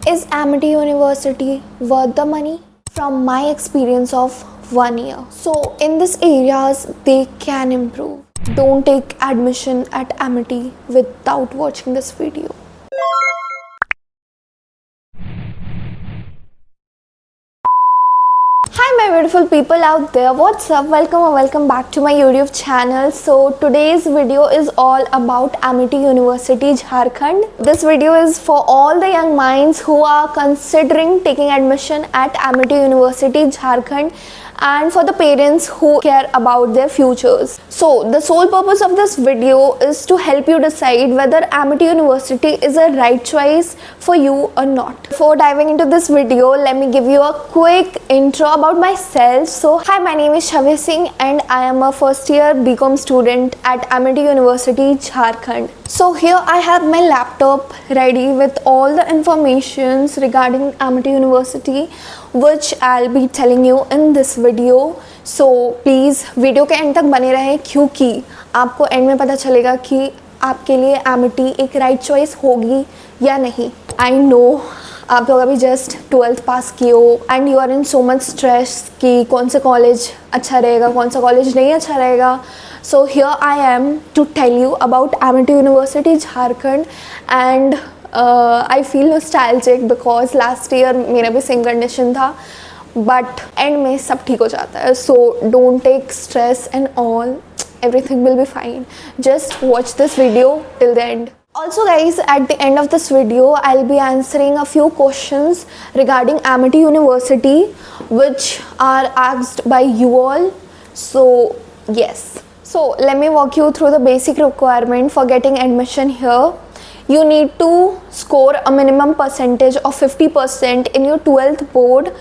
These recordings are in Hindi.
Is Amity University worth the money? From my experience of 1 year. So in these areas they can improve. Don't take admission at Amity without watching this video. Hi my beautiful people out there, what's up? Welcome back to my YouTube channel. So today's video is all about Amity University Jharkhand. This video is for all the young minds who are considering taking admission at Amity University Jharkhand and for the parents who care about their futures. So the sole purpose of this video is to help you decide whether Amity University is a right choice for you or not. Before diving into this video, let me give you a quick intro about myself. So hi, my name is Shavi Singh and I am a first year BCom student at Amity University Jharkhand. So here I have my laptop ready with all the informations regarding Amity University which I'll be telling you in this video. So please video के एंड तक बने रहें क्योंकि आपको एंड में पता चलेगा कि आपके लिए एमिटी एक राइट चॉइस होगी या नहीं. आई नो आप लोग अभी जस्ट 12th पास किए हो and you are in so much stress कि कौन सा कॉलेज अच्छा रहेगा, कौन सा कॉलेज नहीं अच्छा रहेगा. So here I am to tell you about Amity university Jharkhand and I feel nostalgic because last year मेरा भी सेम कंडीशन था बट एंड में सब ठीक हो जाता है. So don't take stress and all, everything will be fine. Just watch this video till the end. Also guys, at the end of this video I'll be answering a few questions regarding Amity University which are asked by you all. So yes, so let me walk you through the basic requirement for getting admission here. You need to score a minimum percentage of 50% in your 12th board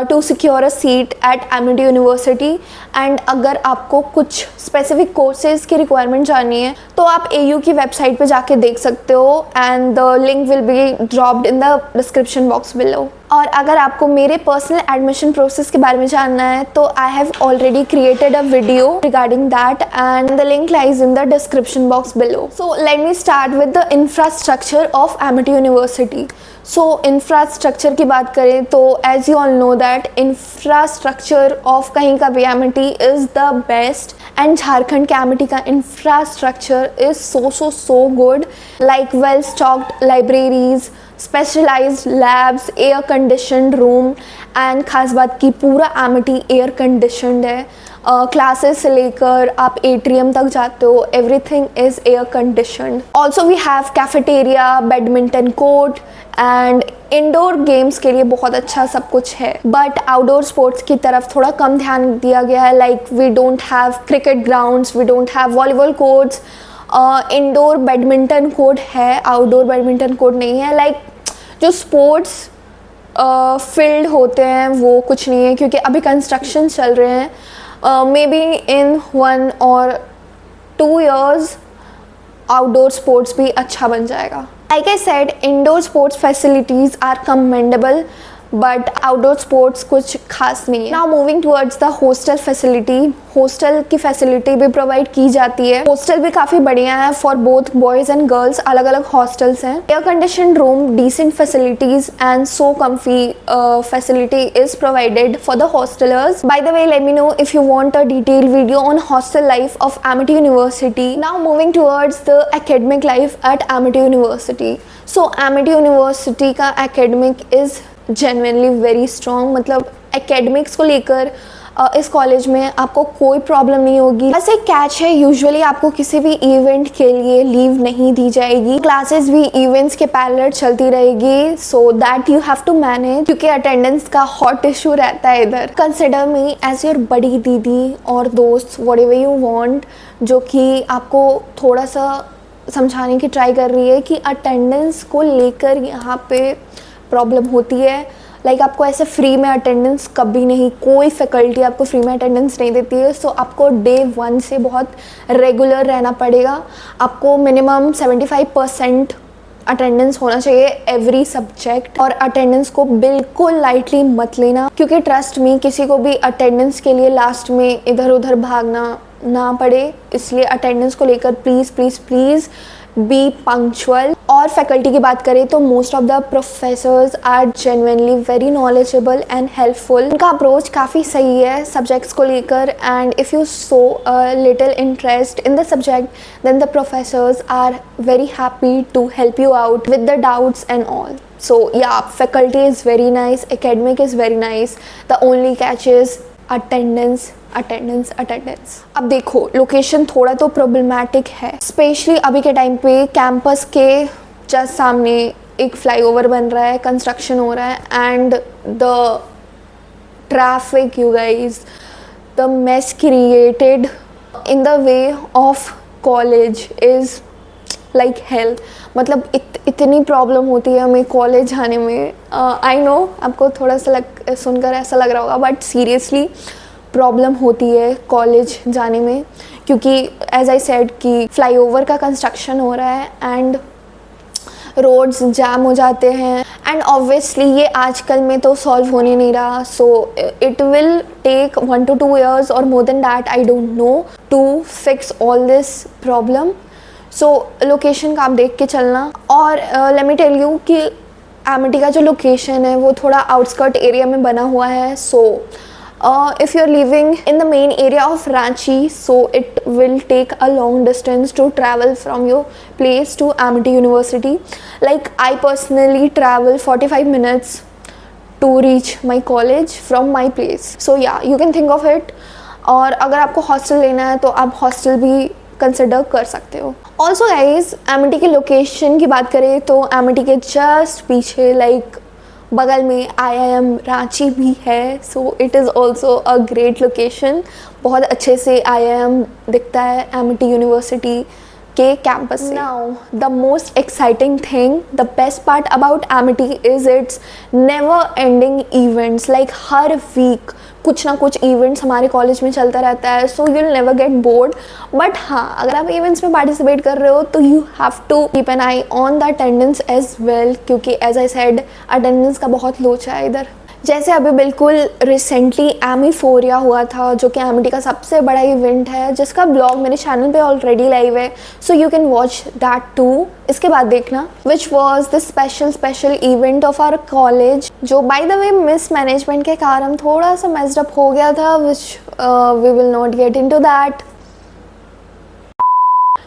to secure a seat at Amity University. And अगर आपको कुछ स्पेसिफिक कोर्सेज की रिक्वायरमेंट जाननी है तो आप AU की वेबसाइट पे जाके देख सकते हो and the link will be dropped in the description box below. और अगर आपको मेरे पर्सनल एडमिशन प्रोसेस के बारे में जानना है तो I have already created a video regarding that and the link lies in the description box below. So let me start with the infrastructure of Amity university. So infrastructure की बात करें तो as you all know that infrastructure of कहीं का भी Amity is the best and Jharkhand के Amity का infrastructure is so good, like well stocked libraries, specialized labs, air conditioned room and खास बात की पूरा Amity air conditioned है. क्लासेस से लेकर आप एट्रियम तक जाते हो, everything is air conditioned. Also we have cafeteria, badminton court and indoor games के लिए बहुत अच्छा सब कुछ है. बट आउटडोर स्पोर्ट्स की तरफ थोड़ा कम ध्यान दिया गया है. Like we don't have cricket grounds, we don't have volleyball courts. Indoor badminton court है, आउटडोर बैडमिंटन कोर्ट नहीं है. लाइक जो स्पोर्ट्स फील्ड होते हैं वो कुछ नहीं है क्योंकि अभी कंस्ट्रक्शन चल रहे हैं. Maybe in 1 or 2 years outdoor sports भी अच्छा बन जाएगा. Like I said, indoor sports facilities are commendable but outdoor sports कुछ खास नहीं है. Now moving towards the hostel facility. Hostel की फैसिलिटी भी प्रोवाइड की जाती है. हॉस्टल भी काफ़ी बढ़िया है for both boys and girls. अलग अलग हॉस्टल्स हैं. Air condition room, decent facilities and so comfy facility is provided for the hostellers. By the way, let me know if you want a detail video on hostel life of Amity university. Now moving towards the academic life at Amity university. So Amity university का academic is genuinely very strong. मतलब एकेडमिक्स को लेकर इस कॉलेज में आपको कोई प्रॉब्लम नहीं होगी. बस एक कैच है, यूजुअली आपको किसी भी इवेंट के लिए लीव नहीं दी जाएगी. क्लासेस भी इवेंट्स के पैरेलल चलती रहेगी. So that you have to manage क्योंकि अटेंडेंस का हॉट इशू रहता है इधर. कंसिडर मी एज योर बड़ी दीदी और दोस्त, व्हाटएवर यू वांट, जो कि आपको थोड़ा सा समझाने की ट्राई कर रही है कि अटेंडेंस को लेकर यहाँ पे प्रॉब्लम होती है. लाइक आपको ऐसे फ्री में अटेंडेंस कभी नहीं, कोई फैकल्टी आपको फ्री में अटेंडेंस नहीं देती है. सो आपको डे 1 से बहुत रेगुलर रहना पड़ेगा. आपको मिनिमम 75% अटेंडेंस होना चाहिए एवरी सब्जेक्ट. और अटेंडेंस को बिल्कुल लाइटली मत लेना क्योंकि ट्रस्ट मी, किसी को भी अटेंडेंस के लिए लास्ट में इधर उधर भागना ना पड़े. इसलिए अटेंडेंस को लेकर please please please be punctual. और फैकल्टी की बात करें तो most of the professors are genuinely very knowledgeable and helpful. उनका अप्रोच काफ़ी सही है सब्जेक्ट्स को लेकर, and if you show a little interest in the subject then the professors are very happy to help you out with the doubts and all. So yeah, faculty is very nice, academic is very nice. The only catch is attendance. अब देखो लोकेशन थोड़ा तो प्रॉब्लमैटिक है, स्पेशली अभी के टाइम पे कैंपस के जस्ट सामने एक फ्लाईओवर बन रहा है, कंस्ट्रक्शन हो रहा है, and the traffic you guys, the mess created in the way of college is like hell. मतलब इतनी प्रॉब्लम होती है हमें कॉलेज जाने में. आई नो आपको थोड़ा सा सुनकर ऐसा लग रहा होगा, बट सीरियसली प्रॉब्लम होती है कॉलेज जाने में, क्योंकि एज आई सेड कि फ्लाईओवर का कंस्ट्रक्शन हो रहा है एंड रोड्स जैम हो जाते हैं, एंड ऑब्वियसली ये आजकल में तो सॉल्व होने नहीं रहा. So it will take 1 to 2 years और more than that I don't know to fix all this problem. So location का आप देख के चलना. और लेट मी टेल यू कि एमिटी का जो लोकेशन है वो थोड़ा आउटस्कर्ट एरिया में बना हुआ है. सो if you're living in the main area of Ranchi, so it will take a long distance to travel from your place to Amity University. Like I personally travel 45 minutes to reach my college from my place. So yeah, you can think of it. और अगर आपको हॉस्टल लेना है तो आप हॉस्टल भी कंसिडर कर सकते हो. ऑल्सो गाइज एमिटी की लोकेशन की बात करें तो एमिटी के जस्ट पीछे लाइक बगल में IIM रांची भी है. So it is also a great location. बहुत अच्छे से IIM दिखता है एमिटी यूनिवर्सिटी के कैंपस से. Now the most exciting thing, the best part about Amity is its never ending events. Like हर वीक कुछ ना कुछ इवेंट्स हमारे कॉलेज में चलता रहता है. So you will never get bored. But हाँ, अगर आप इवेंट्स में पार्टिसिपेट कर रहे हो तो you have to keep an eye on the attendance as well, क्योंकि एज आई सेड अटेंडेंस का बहुत लोचा है इधर. जैसे अभी बिल्कुल रिसेंटली एमीफोरिया हुआ था, जो कि एमिटी का सबसे बड़ा इवेंट है, जिसका ब्लॉग मेरे चैनल पे ऑलरेडी लाइव है. So you can watch that too. इसके बाद देखना which was the special event of our college, जो by the way mismanagement के कारण थोड़ा सा मेस्ड अप हो गया था, which we will not get into that.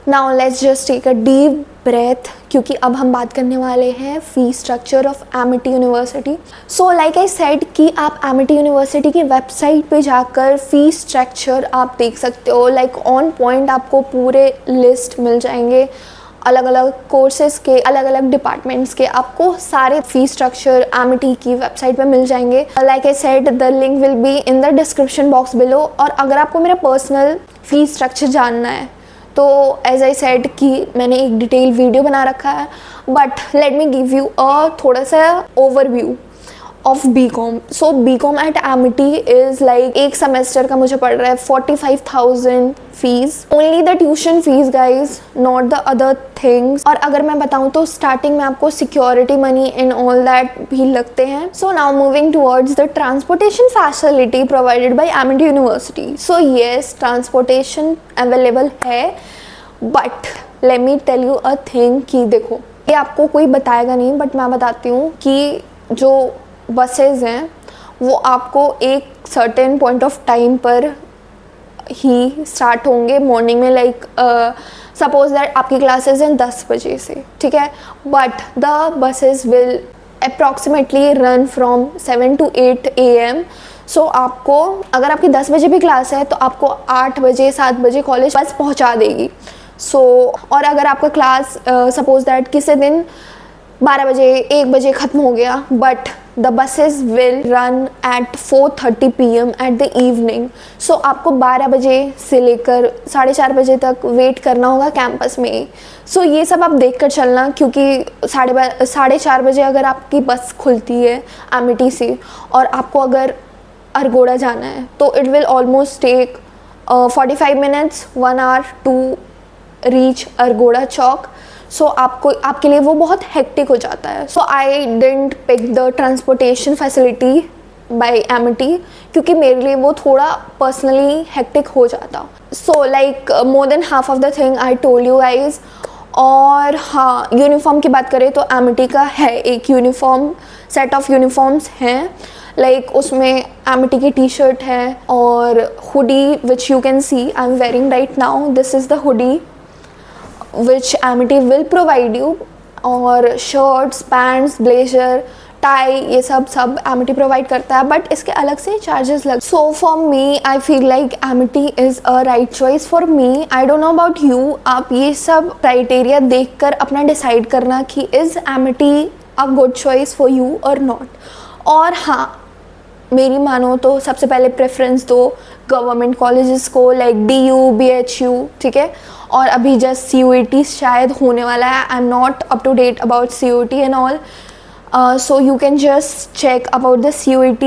Now let's just take a deep breath, क्योंकि अब हम बात करने वाले हैं fee structure of Amity university. So like I said कि आप एमिटी यूनिवर्सिटी की वेबसाइट पे जाकर फ़ी स्ट्रक्चर आप देख सकते हो. लाइक ऑन पॉइंट आपको पूरे लिस्ट मिल जाएंगे, अलग अलग कोर्सेज़ के, अलग अलग डिपार्टमेंट्स के आपको सारे फ़ी स्ट्रक्चर एमिटी की वेबसाइट पे मिल जाएंगे. Like I said the link will be in the description box below. और अगर आपको मेरा पर्सनल फ़ी स्ट्रक्चर जानना है तो एज आई सेड कि मैंने एक डिटेल वीडियो बना रखा है, but let me give you a थोड़ा सा overview of BCom. So BCom at Amity is like एक सेमेस्टर का मुझे पड़ रहा है 45,000 fees. Only the tuition fees guys, not the other things. और अगर मैं बताऊँ तो स्टार्टिंग में आपको security money and all that भी लगते हैं. So now moving towards the transportation facility provided by Amity university. So yes, transportation available है, but let me tell you a thing कि देखो ये आपको कोई बताएगा नहीं, बट मैं बताती हूँ कि जो बसेज हैं वो आपको एक सर्टेन पॉइंट ऑफ टाइम पर ही स्टार्ट होंगे मॉर्निंग में. लाइक सपोज दैट आपकी क्लासेज हैं 10 बजे से, ठीक है, but the buses will approximately run from 7 to 8 AM. सो आपको अगर आपकी 10 बजे भी क्लास है तो आपको 8 बजे 7 बजे कॉलेज बस पहुंचा देगी. सो और अगर आपका क्लास सपोज दैट किसी दिन 12 बजे 1 बजे ख़त्म हो गया, but the buses will run at 4:30 PM at the evening. सो आपको 12 बजे से लेकर 4:30 बजे तक वेट करना होगा कैंपस में. सो ये सब आप देख कर चलना, क्योंकि 4:30 बजे अगर आपकी बस खुलती है एमिटी से और आपको अगर अरगोड़ा जाना है तो it will almost take 45 minutes 1 hour to reach Argora Chowk. So आपके लिए वो बहुत हेक्टिक हो जाता है. So I didn't pick the transportation facility by Amity, क्योंकि मेरे लिए वो थोड़ा पर्सनली हेक्टिक हो जाता. So like more than half of the thing I told you guys. और हाँ, यूनिफॉर्म की बात करें तो एमिटी का है एक यूनिफॉर्म, सेट ऑफ यूनिफॉर्म्स हैं, लाइक उसमें एमिटी की टी शर्ट है और hoodie which you can see I am wearing right now, this is the hoodie which Amity will provide you, और शर्ट्स, पैंट्स, ब्लेजर, टाई, ये सब एमिटी प्रोवाइड करता है, बट इसके अलग से चार्जेस लग। So for me I feel like Amity is a right choice for me. I don't know about you, आप ये सब क्राइटेरिया देखकर अपना डिसाइड करना कि is Amity a good choice for you और नॉट। और हाँ, मेरी मानो तो सबसे पहले प्रेफरेंस दो गवर्नमेंट कॉलेजेस को, लाइक DU, BHU, ठीक है। और अभी जस्ट CUET शायद होने वाला है, I am not up to date about CUET and all, so you can just check about the CUET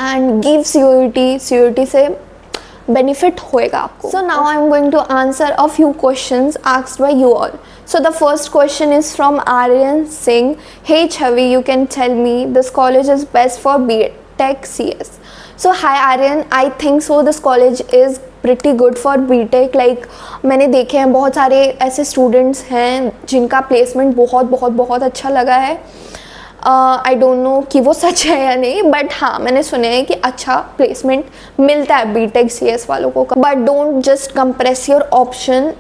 and give CUET से benefit होएगा आपको। So now I am going to answer a few questions asked by you all. So the first question is from Aryan Singh. Hey Chavi, you can tell me this college is best for BTech CS. So hi Aryan, I think so this college is pretty good for BTech. Like मैंने देखे हैं बहुत सारे ऐसे स्टूडेंट्स हैं जिनका प्लेसमेंट बहुत अच्छा लगा है। आई डोंट नो कि वो सच है या नहीं, बट हाँ मैंने सुना है कि अच्छा प्लेसमेंट मिलता है BTech CS वालों को। But don't just compress your option,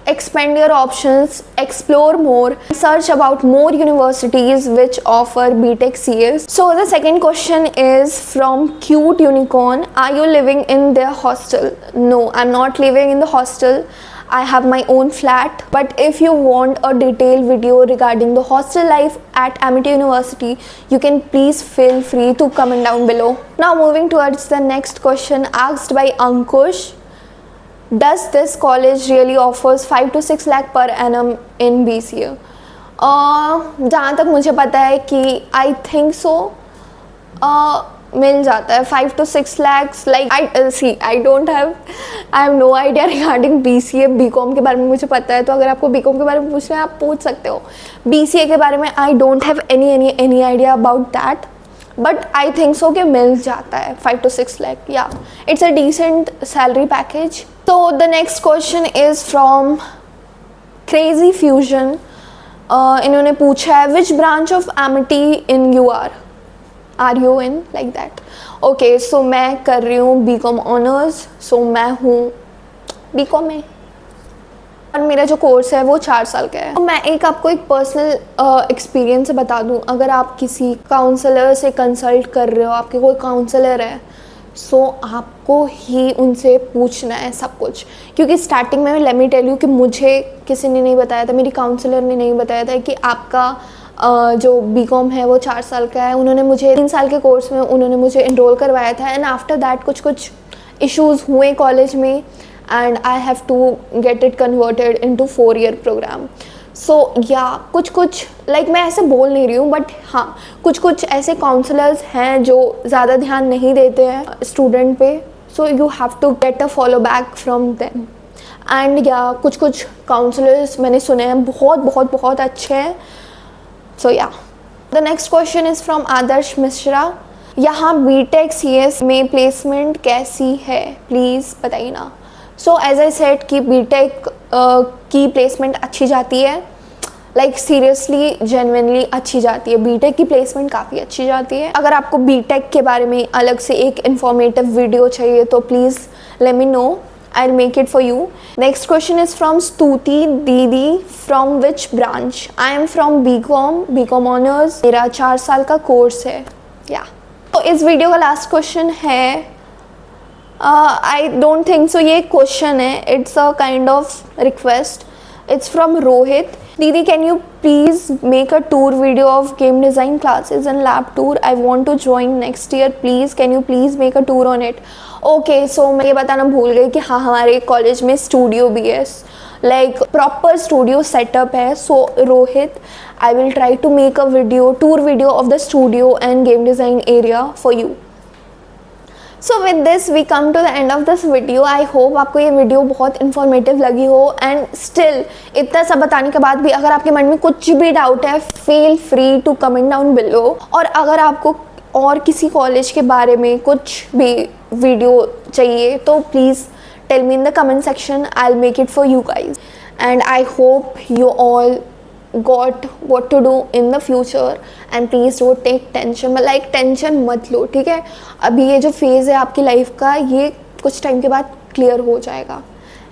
expand your options, explore more, search about more universities which offer BTech CS. So the second question is from Cute Unicorn. Are you living in their hostel? No, I'm not living in the hostel. I have my own flat. But if you want a detailed video regarding the hostel life at Amity University, you can please feel free to comment down below. Now moving towards the next question asked by Ankush. Does this college really offers 5 to 6 lakh per annum in BCA? जहाँ तक मुझे पता है कि आई थिंक सो मिल जाता है 5 to 6 lakhs. Like I don't have, I have no idea regarding BCA। BCom के बारे में मुझे पता है, तो अगर आपको BCom के बारे में पूछना है आप पूछ सकते हो। BCA के बारे में I don't have any idea about that, but I think so कि मिल जाता है 5 to 6 lakh. या it's a decent salary package. So the next question is from Crazy Fusion. इन्होंने पूछा है which branch of Amity in you are you in, like that. Okay, so मैं कर रही हूँ BCom honors. So मैं हूँ BCom में और मेरा जो कोर्स है वो 4 साल का है. तो मैं आपको एक पर्सनल एक्सपीरियंस से बता दूँ, अगर आप किसी काउंसलर से कंसल्ट कर रहे हो, आपके कोई काउंसलर है, सो आपको ही उनसे पूछना है सब कुछ. क्योंकि स्टार्टिंग में लेट मी टेल यू कि मुझे किसी ने नहीं बताया था, मेरी काउंसलर ने नहीं बताया था कि आपका जो BCom है वो 4 साल का है. उन्होंने मुझे 3 साल के कोर्स में उन्होंने मुझे इनरोल करवाया था. एंड आफ्टर दैट कुछ इश्यूज़ हुए कॉलेज में and I have to get it converted into 4-year programme. So yeah कुछ लाइक मैं ऐसे बोल नहीं रही हूँ, बट हाँ कुछ ऐसे काउंसलर्स हैं जो ज़्यादा ध्यान नहीं देते हैं स्टूडेंट पे. So you have to get a follow back from them. And या कुछ काउंसलर्स मैंने सुने हैं बहुत अच्छे हैं. So yeah the next question is from Adarsh Mishra. यहाँ BTech CS में प्लेसमेंट कैसी है, प्लीज़ बताइए ना. सो एज आई सेड कि BTech की प्लेसमेंट अच्छी जाती है, लाइक सीरियसली जेन्युइनली अच्छी जाती है. BTech की प्लेसमेंट काफ़ी अच्छी जाती है. अगर आपको BTech के बारे में अलग से एक इन्फॉर्मेटिव वीडियो चाहिए तो please let me no, I will make it for you. Next question is from स्तुति दीदी. From which branch? I am from BCom honours. मेरा 4 साल का कोर्स है. या तो इस वीडियो का लास्ट क्वेश्चन है. आई डोंट थिंक सो ये क्वेश्चन है, it's a kind of request. It's from Rohit. Didi can you please make a tour video of game design classes and lab tour. I want to join next year. Please can you please make a tour on it. Okay, so मैं ये बताना भूल गई कि हाँ हमारे कॉलेज में स्टूडियो भी है, लाइक प्रॉपर स्टूडियो सेटअप है. सो Rohit, I will try to make a tour video of the studio and game design area for you. So with this we come to the end of this video. I hope आपको ये वीडियो बहुत इन्फॉर्मेटिव लगी हो. एंड स्टिल इतना सब बताने के बाद भी अगर आपके मन में कुछ भी डाउट है, feel free to comment down below. और अगर आपको और किसी कॉलेज के बारे में कुछ भी वीडियो चाहिए तो please tell me in the comment section. I'll make it for you guys. and I hope you all got what to do in the future and please don't take tension. मतलब like टेंशन मत लो, ठीक है. अभी ये जो फेज़ है आपकी लाइफ का, ये कुछ टाइम के बाद क्लियर हो जाएगा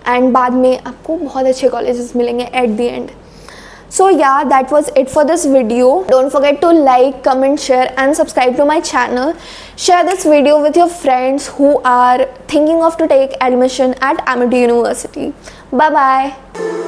एंड बाद में आपको बहुत अच्छे कॉलेजेस मिलेंगे at the end. So yeah, that was it for this video. Don't forget to like, comment, share and subscribe to my channel. Share this video with your friends who are thinking of to take admission at Amity University. Bye bye.